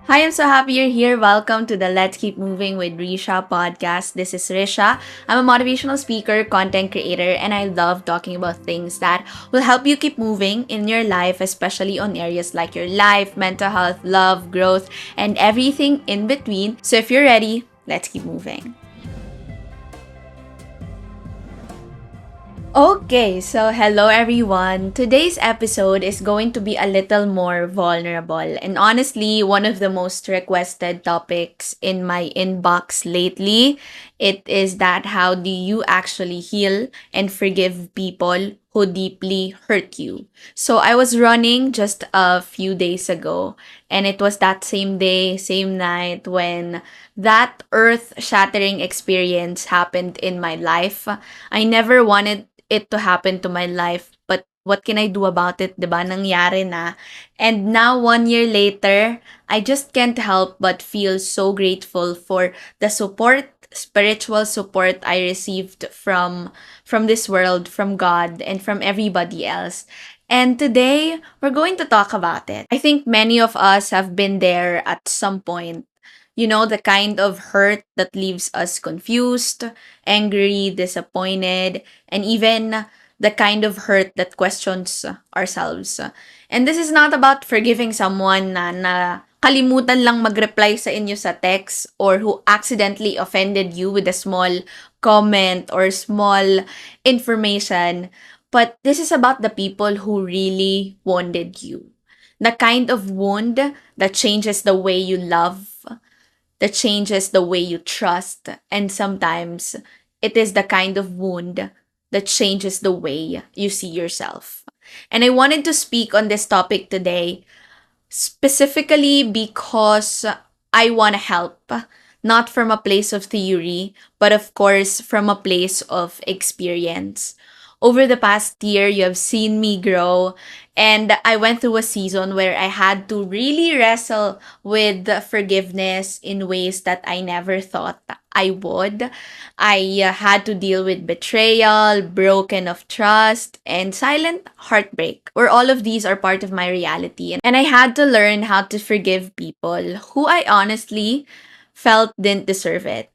Hi, I'm so happy you're here. Welcome to the Let's Keep Moving with Risha podcast. This is Risha. I'm a motivational speaker, content creator, and I love talking about things that will help you keep moving in your life, especially on areas like your life, mental health, love, growth, and everything in between. So if you're ready, let's keep moving. Okay, so hello everyone. Today's episode is going to be a little more vulnerable and honestly one of the most requested topics in my inbox lately. It is that how do you actually heal and forgive people who deeply hurt you? So I was running just a few days ago and it was that same day, same night when that earth-shattering experience happened in my life. I never wanted it to happen to my life. But what can I do about it, 'di ba? Nangyari na. And now 1 year later, I just can't help but feel so grateful for the support, spiritual support I received from this world, from God, and from everybody else. And today, we're going to talk about it. I think many of us have been there at some point. You know, the kind of hurt that leaves us confused, angry, disappointed, and even the kind of hurt that questions ourselves. And this is not about forgiving someone na kalimutan lang mag-reply sa inyo sa text or who accidentally offended you with a small comment or small information. But this is about the people who really wounded you. The kind of wound that changes the way you love, that changes the way you trust, and sometimes it is the kind of wound that changes the way you see yourself. And I wanted to speak on this topic today specifically because I want to help, not from a place of theory, but of course from a place of experience. Over the past year, you have seen me grow, and I went through a season where I had to really wrestle with forgiveness in ways that I never thought I would. I had to deal with betrayal, broken of trust, and silent heartbreak, where all of these are part of my reality. And I had to learn how to forgive people who I honestly felt didn't deserve it.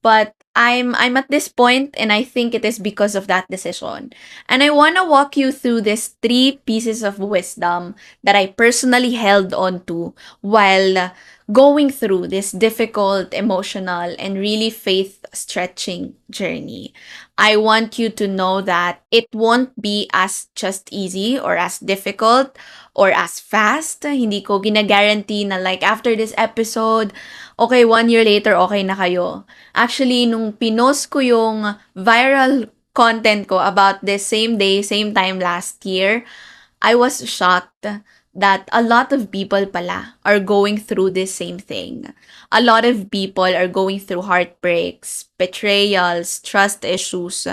But I'm at this point and I think it is because of that decision. And I want to walk you through these three pieces of wisdom that I personally held on to while going through this difficult, emotional, and really faith stretching journey. I want you to know that it won't be as just easy or as difficult or as fast. Hindi ko gina-guarantee na like after this episode, okay, 1 year later, okay na kayo. Actually, nung pinost ko yung viral content ko about this same day, same time last year, I was shocked that a lot of people pala are going through this same thing. A lot of people are going through heartbreaks, betrayals, trust issues.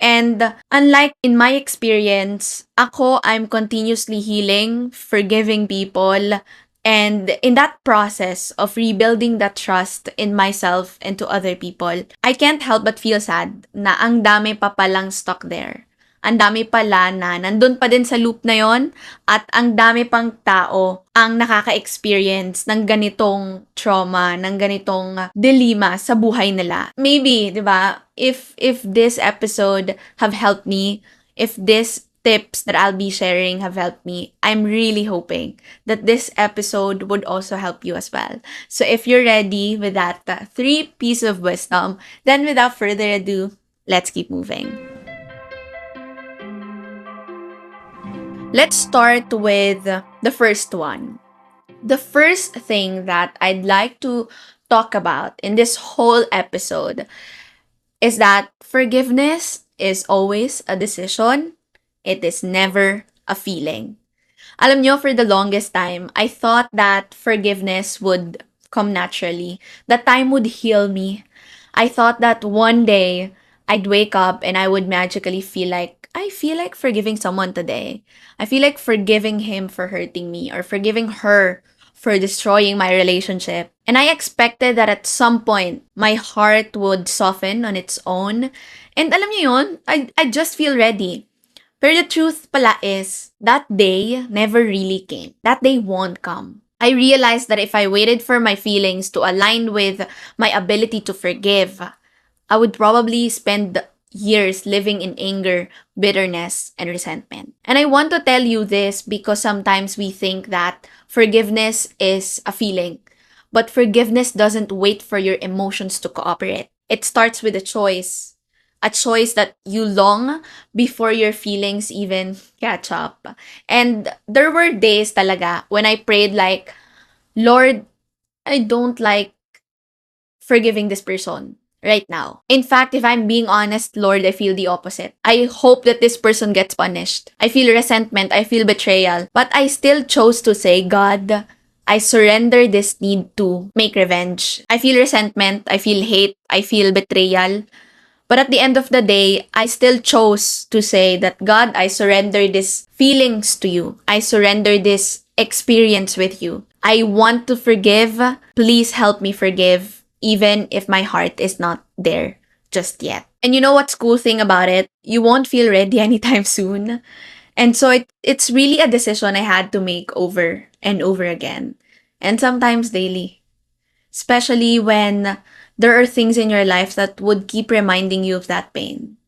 And unlike in my experience, I'm continuously healing, forgiving people, and in that process of rebuilding that trust in myself and to other people, I can't help but feel sad na ang dami pa palang stuck there. Ang dami pala na nandun pa din sa loop na yon at ang dami pang tao ang nakaka-experience ng ganitong trauma, ng ganitong dilema sa buhay nila. Maybe, 'di ba? If this episode have helped me, if this tips that I'll be sharing have helped me, I'm really hoping that this episode would also help you as well. So if you're ready with that three piece of wisdom, then without further ado, let's keep moving. Let's start with the first one. The first thing that I'd like to talk about in this whole episode is that forgiveness is always a decision. It is never a feeling. Alam nyo, for the longest time, I thought that forgiveness would come naturally. That time would heal me. I thought that one day I'd wake up and I would magically I feel like forgiving someone today. I feel like forgiving him for hurting me or forgiving her for destroying my relationship. And I expected that at some point, my heart would soften on its own. And alam niyo yun, I just feel ready. But the truth pala is, that day never really came. That day won't come. I realized that if I waited for my feelings to align with my ability to forgive, I would probably spend years living in anger, bitterness, and resentment. And I want to tell you this because sometimes we think that forgiveness is a feeling, but forgiveness doesn't wait for your emotions to cooperate. It starts with a choice that you long before your feelings even catch up. And there were days talaga when I prayed like, Lord, I don't like forgiving this person right now. In fact, if I'm being honest, Lord, I feel the opposite. I hope that this person gets punished. I feel resentment, I feel betrayal, but I still chose to say, God, I surrender this need to make revenge. I feel resentment, I feel hate, I feel betrayal. But at the end of the day, I still chose to say that, God, I surrender these feelings to you. I surrender this experience with you. I want to forgive. Please help me forgive, even if my heart is not there just yet. And you know what's cool thing about it? You won't feel ready anytime soon. And so it's really a decision I had to make over and over again. And sometimes daily. Especially when there are things in your life that would keep reminding you of that pain,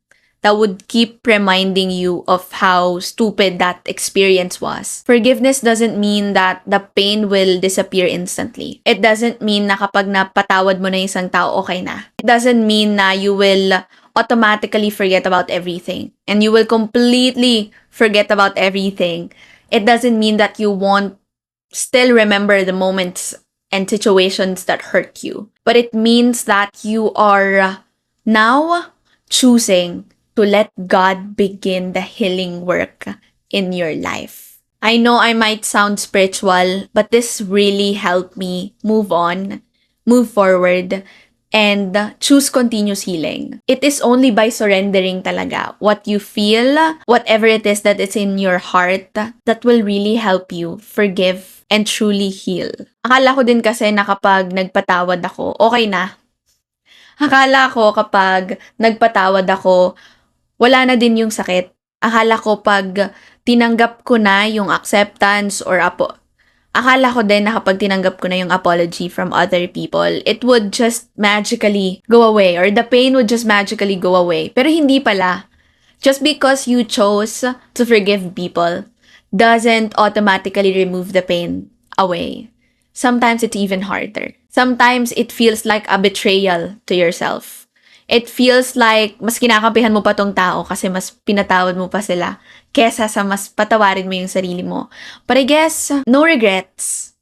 that would keep reminding you of how stupid that experience was. Forgiveness doesn't mean that the pain will disappear instantly. It doesn't mean na kapag napatawad mo na yung isang tao, okay na. It doesn't mean na you will automatically forget about everything and you will completely forget about everything. It doesn't mean that you won't still remember the moments and situations that hurt you. But it means that you are now choosing to let God begin the healing work in your life. I know I might sound spiritual, but this really helped me move on, move forward, and choose continuous healing. It is only by surrendering talaga what you feel, whatever it is that is in your heart, that will really help you forgive and truly heal. Akala ko din kasi na kapag nagpatawad ako, okay na. Akala ko kapag nagpatawad ako, wala na din yung sakit. Akala ko pag tinanggap ko na yung acceptance or akala ko din na kapag tinanggap ko na yung apology from other people, it would just magically go away or the pain would just magically go away. Pero hindi pala. Just because you chose to forgive people doesn't automatically remove the pain away. Sometimes it's even harder. Sometimes it feels like a betrayal to yourself. It feels like mas kinakampihan mo pa tong tao kasi mas pinatawad mo pa sila kesa sa mas patawarin mo yung sarili mo. But I guess, no regrets.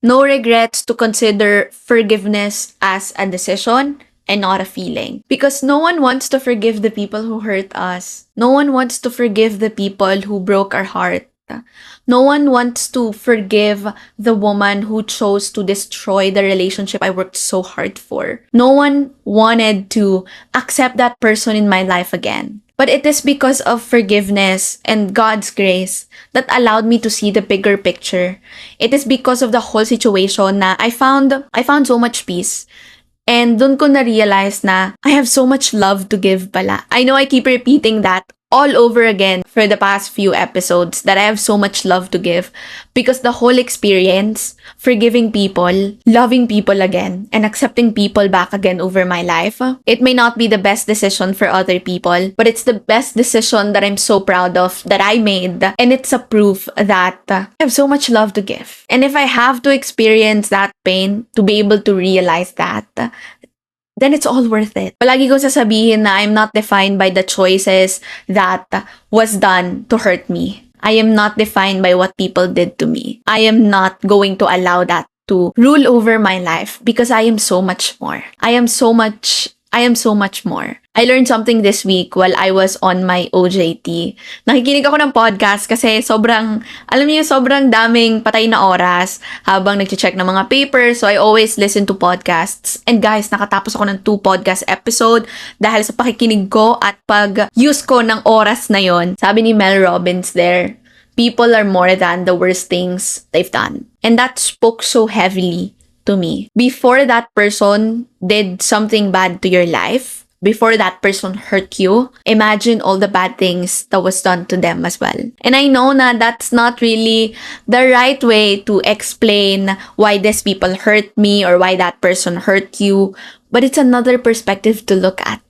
No regrets to consider forgiveness as a decision and not a feeling. Because no one wants to forgive the people who hurt us. No one wants to forgive the people who broke our heart. No one wants to forgive the woman who chose to destroy the relationship I worked so hard for. No one wanted to accept that person in my life again. But it is because of forgiveness and God's grace that allowed me to see the bigger picture. It is because of the whole situation na I found so much peace. And dun ko na-realize na I have so much love to give pala. I know I keep repeating that all over again for the past few episodes that I have so much love to give because the whole experience, forgiving people, loving people again, and accepting people back again over my life, it may not be the best decision for other people, but it's the best decision that I'm so proud of that I made, and it's a proof that I have so much love to give. And if I have to experience that pain to be able to realize that, then it's all worth it. Palagi ko sasabihin na I'm not defined by the choices that was done to hurt me. I am not defined by what people did to me. I am not going to allow that to rule over my life because I am so much more. I am so much more. I learned something this week while I was on my OJT. Nakikinig ako ng podcast kasi sobrang daming patay na oras habang nag-check ng mga papers. So I always listen to podcasts. And guys, nakatapos ako ng 2 podcast episode dahil sa pakikinig ko at pag-use ko ng oras na yon. Sabi ni Mel Robbins there, people are more than the worst things they've done. And that spoke so heavily to me. Before that person did something bad to your life, before that person hurt you, imagine all the bad things that was done to them as well. And I know na that's not really the right way to explain why these people hurt me or why that person hurt you, but it's another perspective to look at.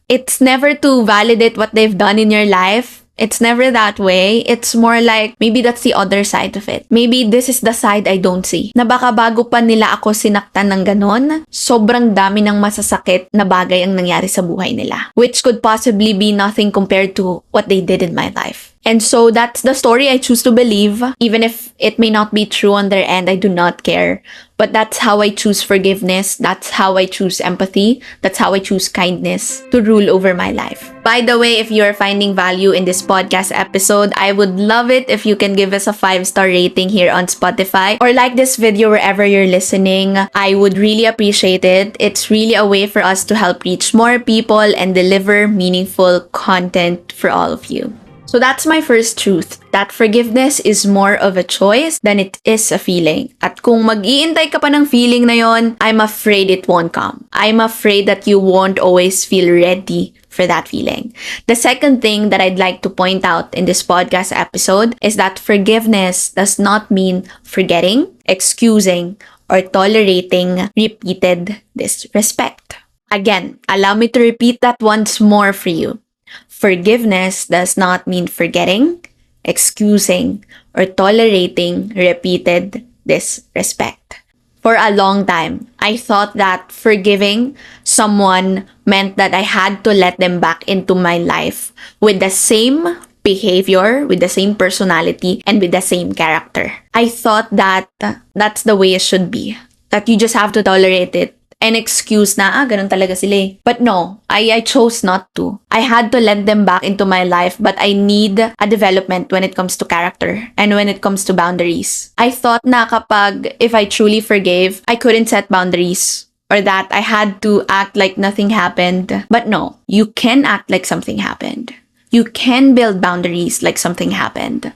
It's never to validate what they've done in your life. It's never that way. It's more like, maybe that's the other side of it. Maybe this is the side I don't see. Na baka bago pa nila ako sinaktan ng ganon, sobrang dami ng masasakit na bagay ang nangyari sa buhay nila. Which could possibly be nothing compared to what they did in my life. And so that's the story I choose to believe. Even if it may not be true on their end, I do not care. But that's how I choose forgiveness. That's how I choose empathy. That's how I choose kindness to rule over my life. By the way, if you're finding value in this podcast episode, I would love it if you can give us a 5-star rating here on Spotify or like this video wherever you're listening. I would really appreciate it. It's really a way for us to help reach more people and deliver meaningful content for all of you. So that's my first truth, that forgiveness is more of a choice than it is a feeling. At kung mag-iintay ka pa ng feeling na yon, I'm afraid it won't come. I'm afraid that you won't always feel ready for that feeling. The second thing that I'd like to point out in this podcast episode is that forgiveness does not mean forgetting, excusing, or tolerating repeated disrespect. Again, allow me to repeat that once more for you. Forgiveness does not mean forgetting, excusing, or tolerating repeated disrespect. For a long time, I thought that forgiving someone meant that I had to let them back into my life with the same behavior, with the same personality, and with the same character. I thought that that's the way it should be. That you just have to tolerate it. An excuse na, ganun talaga sila eh. But no, I chose not to. I had to let them back into my life, but I need a development when it comes to character and when it comes to boundaries. I thought na kapag, if I truly forgave, I couldn't set boundaries or that I had to act like nothing happened. But no, you can act like something happened. You can build boundaries like something happened.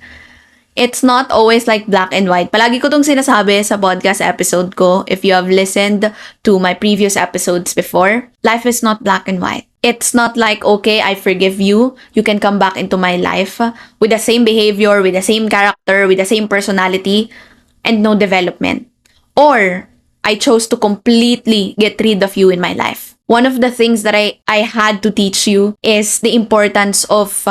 It's not always like black and white. Palagi ko tong sinasabi sa podcast episode ko. If you have listened to my previous episodes before, life is not black and white. It's not like, okay, I forgive you. You can come back into my life with the same behavior, with the same character, with the same personality, and no development. Or, I chose to completely get rid of you in my life. One of the things that I had to teach you is the importance of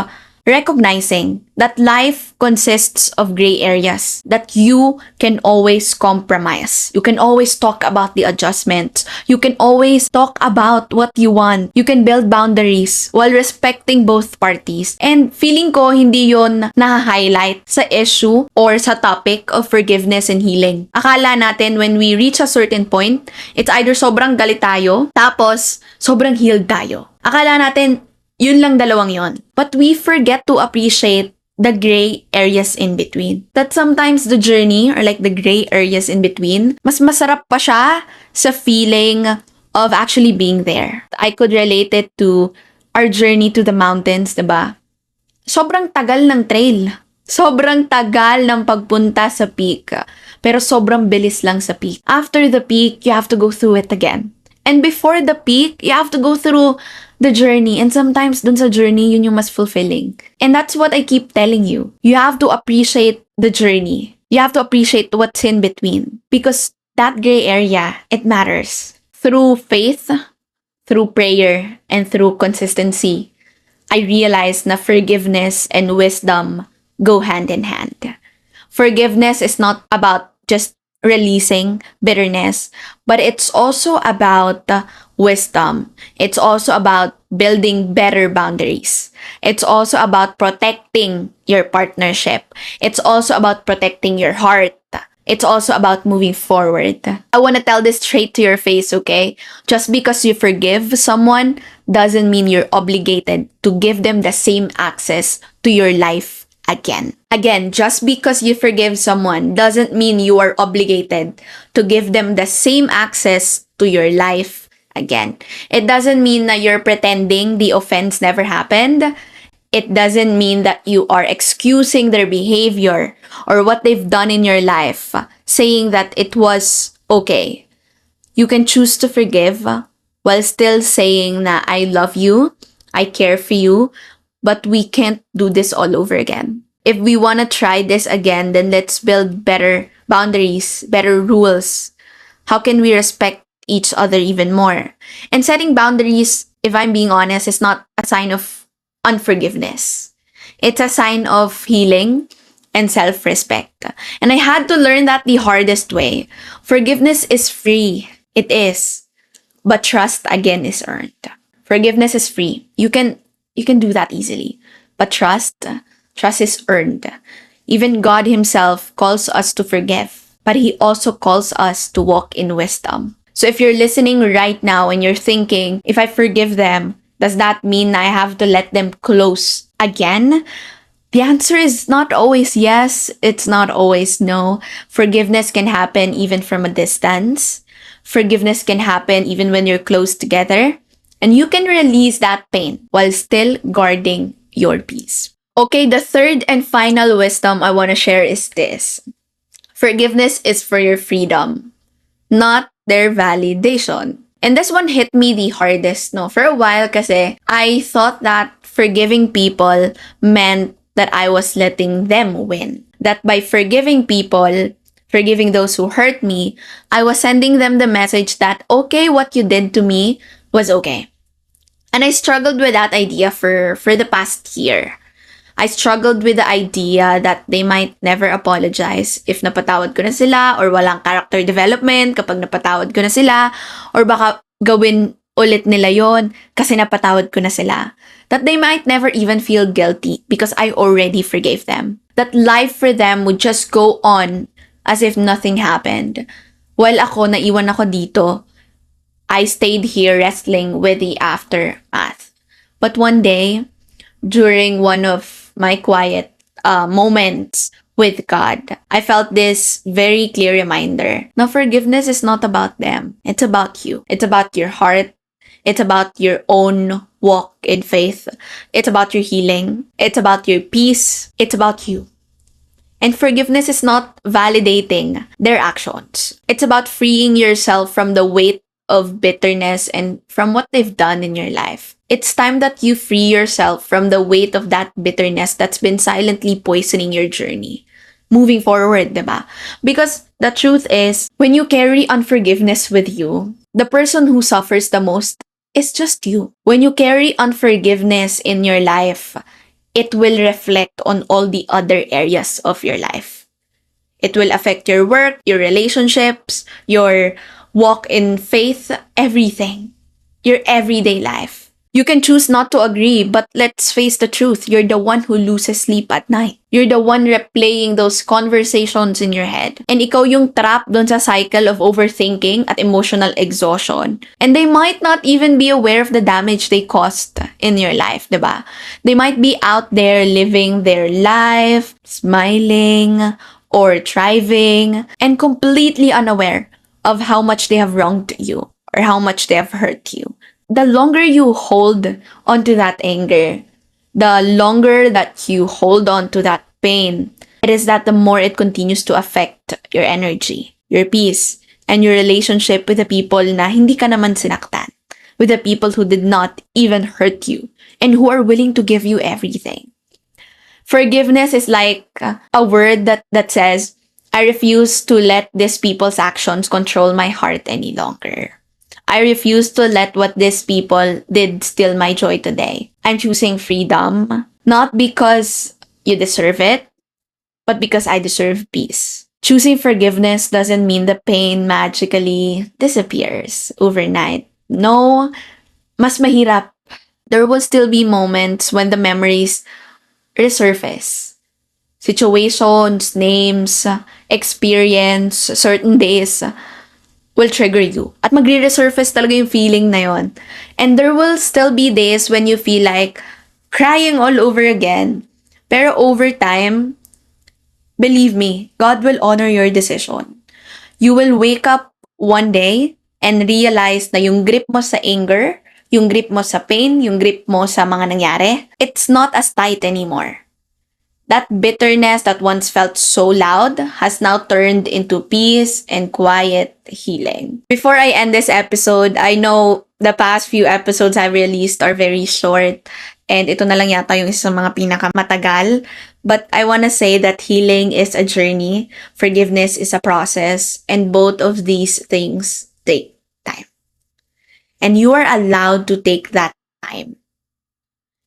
recognizing that life consists of gray areas, that you can always compromise. You can always talk about the adjustments. You can always talk about what you want. You can build boundaries while respecting both parties. And feeling ko hindi yon na-highlight sa issue or sa topic of forgiveness and healing. Akala natin when we reach a certain point, it's either sobrang galit tayo, tapos sobrang healed tayo. Akala natin yun lang dalawang yon. But we forget to appreciate the gray areas in between. That sometimes the journey or like the gray areas in between, mas masarap pa siya sa feeling of actually being there. I could relate it to our journey to the mountains, diba? Sobrang tagal ng trail. Sobrang tagal ng pagpunta sa peak. Pero sobrang bilis lang sa peak. After the peak, you have to go through it again. And before the peak, you have to go through the journey. And sometimes dun sa journey, yun yung mas fulfilling. And that's what I keep telling you. You have to appreciate the journey. You have to appreciate what's in between. Because that gray area, it matters. Through faith, through prayer, and through consistency, I realized na forgiveness and wisdom go hand in hand. Forgiveness is not about just releasing bitterness, but it's also about wisdom. It's also about building better boundaries. It's also about protecting your partnership. It's also about protecting your heart. It's also about moving forward. I want to tell this straight to your face, okay? Just because you forgive someone doesn't mean you're obligated to give them the same access to your life again. Again, just because you forgive someone doesn't mean you are obligated to give them the same access to your life again. It doesn't mean that you're pretending the offense never happened. It doesn't mean that you are excusing their behavior or what they've done in your life, saying that it was okay. You can choose to forgive, while still saying na I love you, I care for you, but we can't do this all over again. If we want to try this again, then let's build better boundaries, better rules. How can we respect each other even more? And setting boundaries, if I'm being honest, is not a sign of unforgiveness. It's a sign of healing and self respect. And I had to learn that the hardest way. Forgiveness is free. It is. But trust again is earned. Forgiveness is free. You can do that easily. But trust is earned. Even God himself calls us to forgive, but he also calls us to walk in wisdom. So if you're listening right now and you're thinking, if I forgive them, does that mean I have to let them close again? The answer is not always yes, it's not always no. Forgiveness can happen even from a distance. Forgiveness can happen even when you're close together. And you can release that pain while still guarding your peace. Okay, the third and final wisdom I want to share is this. Forgiveness is for your freedom, not their validation. And this one hit me the hardest, no? For a while kasi I thought that forgiving people meant that I was letting them win. That by forgiving people, forgiving those who hurt me, I was sending them the message that, okay, what you did to me was okay. And I struggled with that idea for the past year. I struggled with the idea that they might never apologize if napatawad ko na sila, or walang character development kapag napatawad ko na sila, or baka gawin ulit nila yon kasi napatawad ko na sila. That they might never even feel guilty because I already forgave them. That life for them would just go on as if nothing happened. While ako, naiwan ako dito, I stayed here wrestling with the aftermath. But one day, during one of my quiet moments with God, I felt this very clear reminder. Now, forgiveness is not about them. It's about you. It's about your heart. It's about your own walk in faith. It's about your healing. It's about your peace. It's about you. And forgiveness is not validating their actions. It's about freeing yourself from the weight of bitterness and from what they've done in your life. It's time that you free yourself from the weight of that bitterness that's been silently poisoning your journey. Moving forward, diba? Because the truth is, when you carry unforgiveness with you, the person who suffers the most is just you. When you carry unforgiveness in your life, it will reflect on all the other areas of your life. It will affect your work, your relationships, your walk in faith, everything. Your everyday life. You can choose not to agree, but let's face the truth. You're the one who loses sleep at night. You're the one replaying those conversations in your head. And ikaw yung trap dun sa cycle of overthinking at emotional exhaustion. And they might not even be aware of the damage they caused in your life, diba? They might be out there living their life, smiling, or thriving, and completely unaware of how much they have wronged you or how much they have hurt you. The longer you hold onto that anger, the longer that you hold on to that pain, it is that the more it continues to affect your energy, your peace, and your relationship with the people na hindi ka naman sinaktan, with the people who did not even hurt you, and who are willing to give you everything. Forgiveness is like a word that says, I refuse to let these people's actions control my heart any longer. I refuse to let what these people did steal my joy today. I'm choosing freedom, not because you deserve it, but because I deserve peace. Choosing forgiveness doesn't mean the pain magically disappears overnight. No, mas mahirap. There will still be moments when the memories resurface. Situations, names, experience, certain days will trigger you. At magre-resurface talaga yung feeling na yon. And there will still be days when you feel like crying all over again. Pero over time, believe me, God will honor your decision. You will wake up one day and realize na yung grip mo sa anger, yung grip mo sa pain, yung grip mo sa mga nangyari, it's not as tight anymore. That bitterness that once felt so loud has now turned into peace and quiet healing. Before I end this episode, I know the past few episodes I've released are very short, and ito na lang yata yung isa sa mga pinakamatagal. But I want to say that healing is a journey, forgiveness is a process, and both of these things take time. And you are allowed to take that time.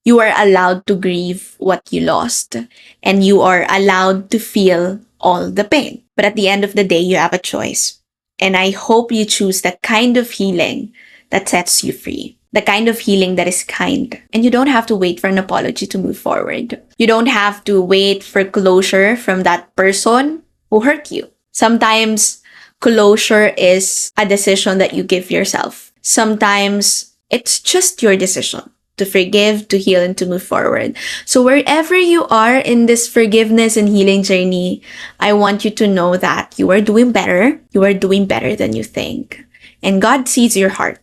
You are allowed to grieve what you lost, and you are allowed to feel all the pain. But at the end of the day, you have a choice. And I hope you choose the kind of healing that sets you free. The kind of healing that is kind. And you don't have to wait for an apology to move forward. You don't have to wait for closure from that person who hurt you. Sometimes closure is a decision that you give yourself. Sometimes it's just your decision to forgive, to heal, and to move forward. So wherever you are in this forgiveness and healing journey, I want you to know that you are doing better. You are doing better than you think. And God sees your heart.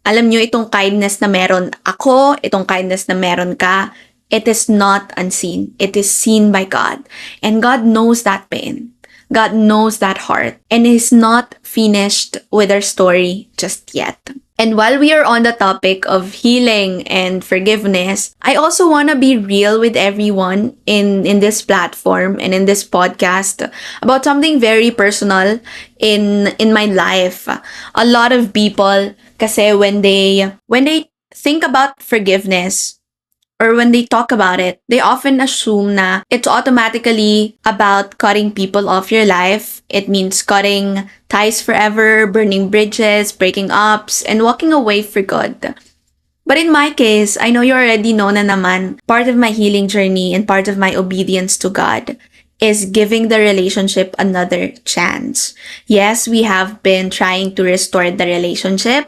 Alam nyo, itong kindness na meron ako, itong kindness na meron ka, it is not unseen. It is seen by God. And God knows that pain. God knows that heart. And He's not finished with our story just yet. And while we are on the topic of healing and forgiveness, I also want to be real with everyone in this platform and in this podcast about something very personal in my life. A lot of people, kasi when they think about forgiveness, or when they talk about it, they often assume na it's automatically about cutting people off your life. It means cutting ties forever, burning bridges, breaking ups, and walking away for good. But in my case, I know you already know na naman, part of my healing journey and part of my obedience to God is giving the relationship another chance. Yes, we have been trying to restore the relationship.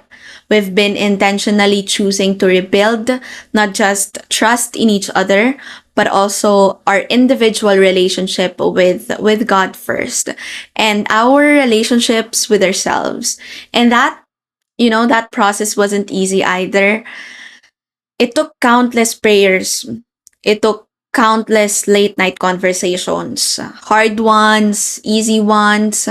We've been intentionally choosing to rebuild not just trust in each other, but also our individual relationship with God first, and our relationships with ourselves. And that, that process wasn't easy either. It took countless prayers. It took countless late night conversations, hard ones, easy ones,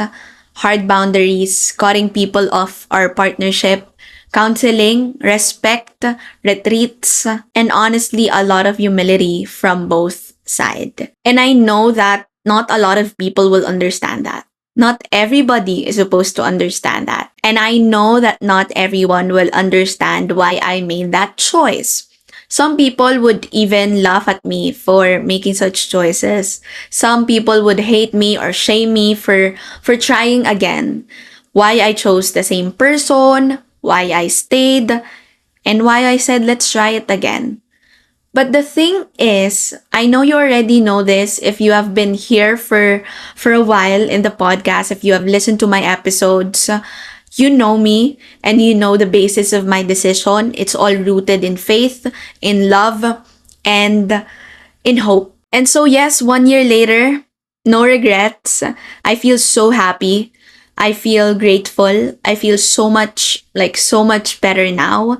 hard boundaries, cutting people off our partnership, counseling, respect, retreats, and honestly, a lot of humility from both sides. And I know that not a lot of people will understand that. Not everybody is supposed to understand that. And I know that not everyone will understand why I made that choice. Some people would even laugh at me for making such choices. Some people would hate me or shame me for trying again. Why I chose the same person, why I stayed, and why I said, let's try it again. But the thing is, I know you already know this if you have been here for a while in the podcast, if you have listened to my episodes, you know me and you know the basis of my decision. It's all rooted in faith, in love, and in hope. And so yes, 1 year later, no regrets. I feel so happy. I feel grateful. I feel so much better now.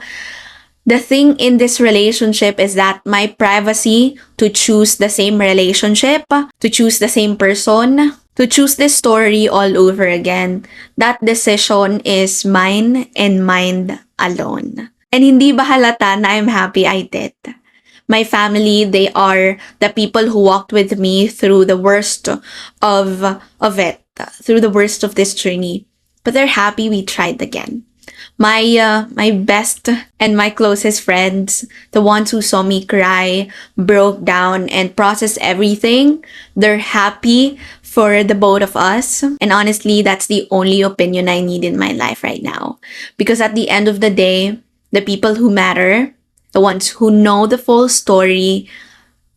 The thing in this relationship is that my privacy to choose the same relationship, to choose the same person, to choose this story all over again, that decision is mine and mine alone. And hindi ba halata na I'm happy I did? My family, they are the people who walked with me through the worst of it, through the worst of this journey. But they're happy we tried again. My best and my closest friends, the ones who saw me cry, broke down, and processed everything, they're happy for the both of us. And honestly, that's the only opinion I need in my life right now. Because at the end of the day, the people who matter, the ones who know the full story,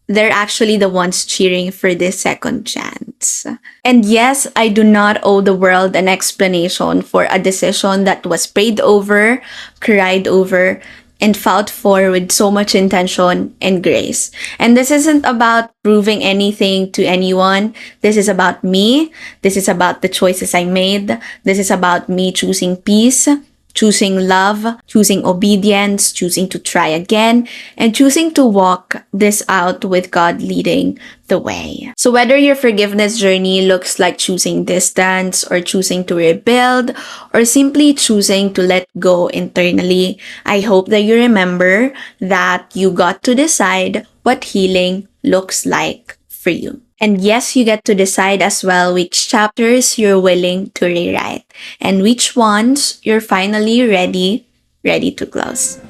they're actually the ones cheering for this second chance. And yes, I do not owe the world an explanation for a decision that was prayed over, cried over, and fought for with so much intention and grace. And this isn't about proving anything to anyone. This is about me. This is about the choices I made. This is about me choosing peace choosing love, choosing obedience, choosing to try again, and choosing to walk this out with God leading the way. So whether your forgiveness journey looks like choosing distance or choosing to rebuild or simply choosing to let go internally, I hope that you remember that you got to decide what healing looks like for you. And yes, you get to decide as well which chapters you're willing to rewrite and which ones you're finally ready to close.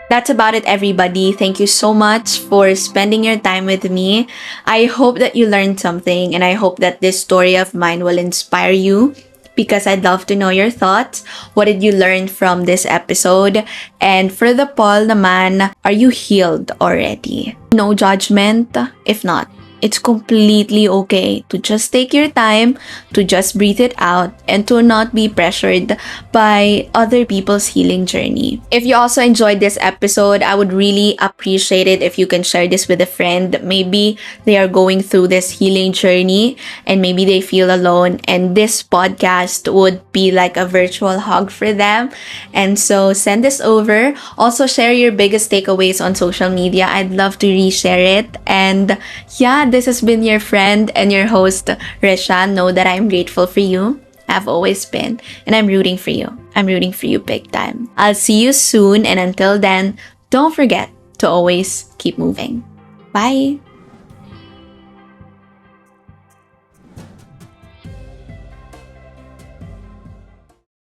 That's about it, everybody. Thank you so much for spending your time with me. I hope that you learned something, and I hope that this story of mine will inspire you because I'd love to know your thoughts. What did you learn from this episode? And for the poll naman, are you healed already? No judgment. If not, it's completely okay to just take your time, to just breathe it out, and to not be pressured by other people's healing journey. If you also enjoyed this episode, I would really appreciate it if you can share this with a friend. Maybe they are going through this healing journey and maybe they feel alone, and this podcast would be like a virtual hug for them. And so send this over. Also share your biggest takeaways on social media. I'd love to reshare it. And yeah, this has been your friend and your host, Resha. Know that I'm grateful for you. I've always been. And I'm rooting for you. I'm rooting for you big time. I'll see you soon. And until then, don't forget to always keep moving. Bye.